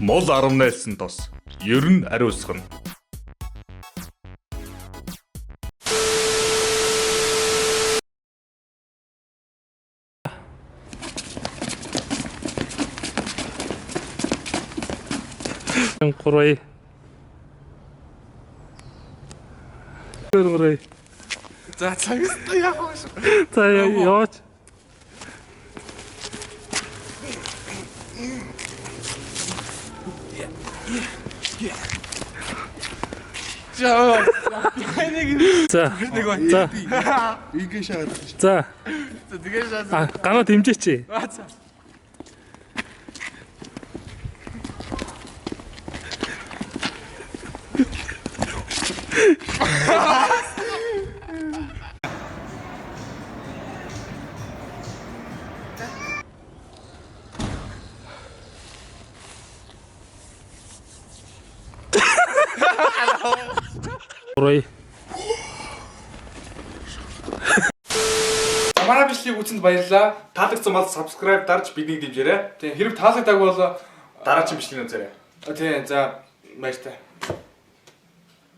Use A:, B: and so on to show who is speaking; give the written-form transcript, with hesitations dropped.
A: Мол 18 тос. Ер нь ариусгана.
B: Гурван. Гурван.
C: За цагаас яах вэ?
B: За яваач.
C: За.
B: За.
C: Игээ шаад.
B: За.
C: Тэгээ шаад.
B: Ганаа дэмжээч.
C: За.
B: Гурван.
C: Манай бичлэгийг үзсэнд баярлалаа. Таалагдсан бол subscribe дарж биднийг дэмжээрэй. Тийм хэрэг таалагдаагүй бол
A: Дараагийн бичлэгийн үзээрэй.
C: тийм за баяртай.